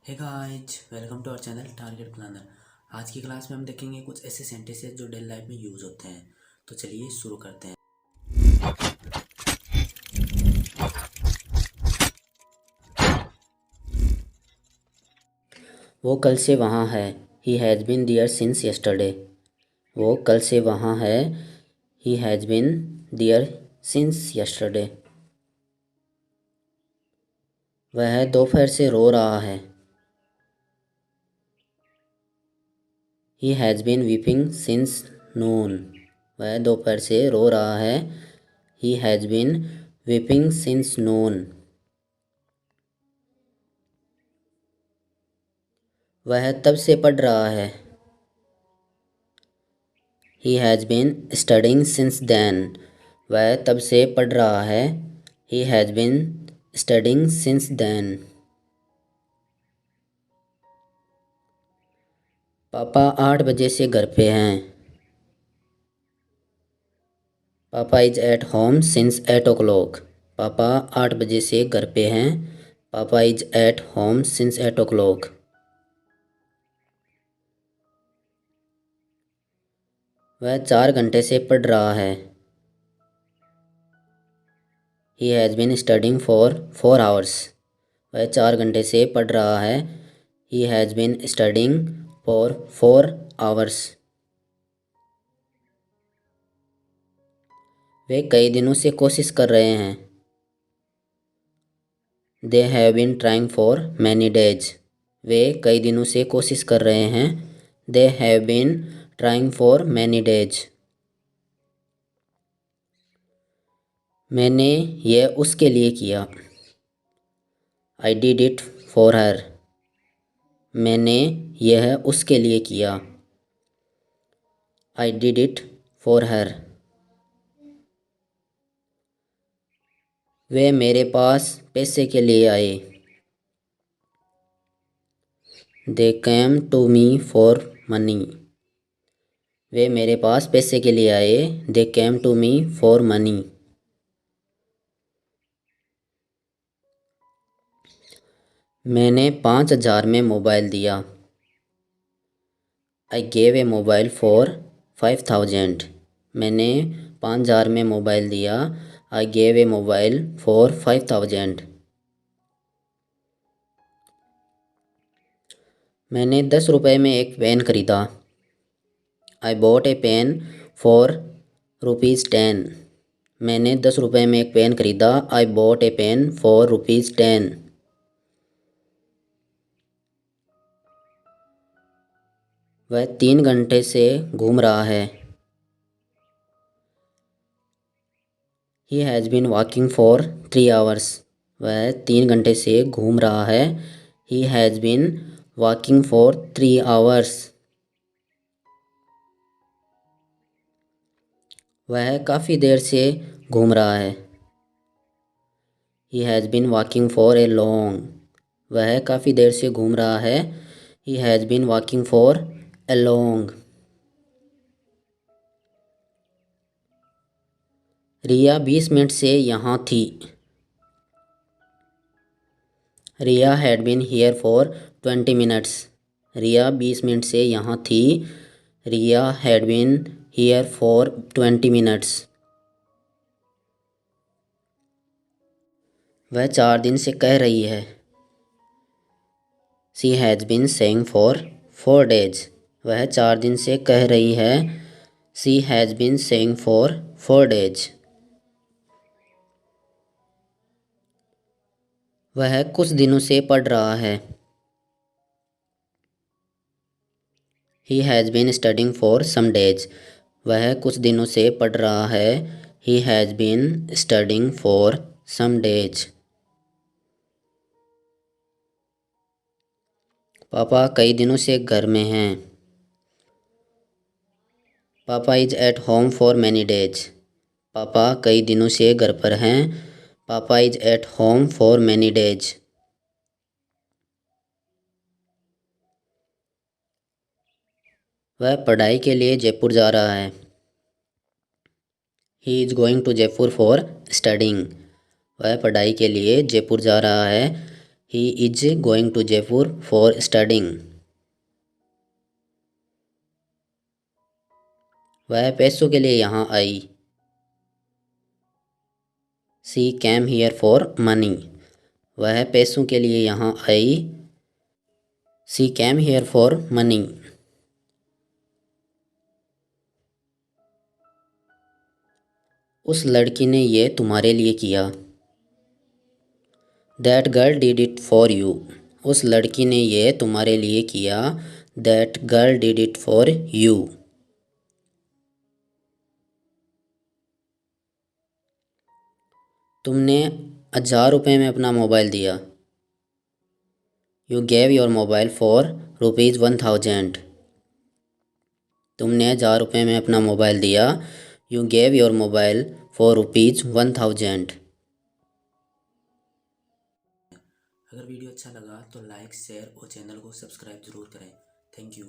Hey guys, welcome to our channel Target Planner. आज की class में हम देखेंगे कुछ ऐसे सेंटेंसेस जो डेली लाइफ में यूज़ होते हैं। तो चलिए शुरू करते हैं। वो कल से वहाँ है। He has been there since yesterday. वो कल से वहाँ है। He has been there since yesterday. वह दोपहर से रो रहा है। He has been weeping since noon. वह दोपहर से रो रहा है। He has been weeping since noon. वह तब से पढ़ रहा है। He has been studying since then. वह तब से पढ़ रहा है। He has been studying since then. पापा 8 बजे से घर पे हैं। पापा is at home since 8 o'clock. पापा 8 बजे से घर पे हैं। पापा is at home since 8 o'clock. वह 4 घंटे से पढ़ रहा है। He has been studying for 4 hours. वह 4 घंटे से पढ़ रहा है। He has been studying for 4 hours. वे कई दिनों से कोशिश कर रहे हैं। They have been trying for many days. वे कई दिनों से कोशिश कर रहे हैं। They have been trying for many days. मैंने यह उसके लिए किया। I did it for her. मैंने यह उसके लिए किया। I did it for her. वे मेरे पास पैसे के लिए आए। They came to me for money. वे मेरे पास पैसे के लिए आए। They came to me for money. मैंने 5,000 में मोबाइल दिया। I gave a mobile for 5,000. मैंने 5,000 में मोबाइल दिया। I gave a mobile for 5,000. मैंने 10 रुपए में एक पेन खरीदा। I bought a pen for ₹10. मैंने 10 रुपए में एक पेन खरीदा। I bought a pen for ₹10. वह 3 घंटे से घूम रहा है। He has been walking for 3 hours. वह 3 घंटे से घूम रहा है। He has been walking for 3 hours. वह काफ़ी देर से घूम रहा है। He has been walking for a long. वह काफ़ी देर से घूम रहा है। He has been walking for a long. Riya 20 minute से यहाँ थी। Riya had been here for 20 minutes. Riya 20 minute से यहाँ थी। Riya had been here for 20 minutes. वह 4 दिन से कह रही है। She has been saying for 4 days. वह 4 दिन से कह रही है। She has been saying for 4 days. वह कुछ दिनों से पढ़ रहा है। He has been studying for some days. वह कुछ दिनों से पढ़ रहा है। He has been studying for some days. पापा कई दिनों से घर में हैं। पापा is at home for many days. पापा कई दिनों से घर पर हैं। पापा is at home for many days. वह पढ़ाई के लिए जयपुर जा रहा है। He is going to Jaipur for studying. वह पढ़ाई के लिए जयपुर जा रहा है। He is going to Jaipur for studying. वह पैसों के लिए यहाँ आई। She came here for money. वह पैसों के लिए यहाँ आई। She came here for money. उस लड़की ने यह तुम्हारे लिए किया। That girl did it for you. उस लड़की ने यह तुम्हारे लिए किया। That girl did it for you. तुमने 1000 रुपये में अपना मोबाइल दिया। You gave your mobile for ₹1000। तुमने 1000 रुपये में अपना मोबाइल दिया। You gave your mobile for ₹1000। अगर वीडियो अच्छा लगा तो लाइक शेयर और चैनल को सब्सक्राइब ज़रूर करें। Thank you.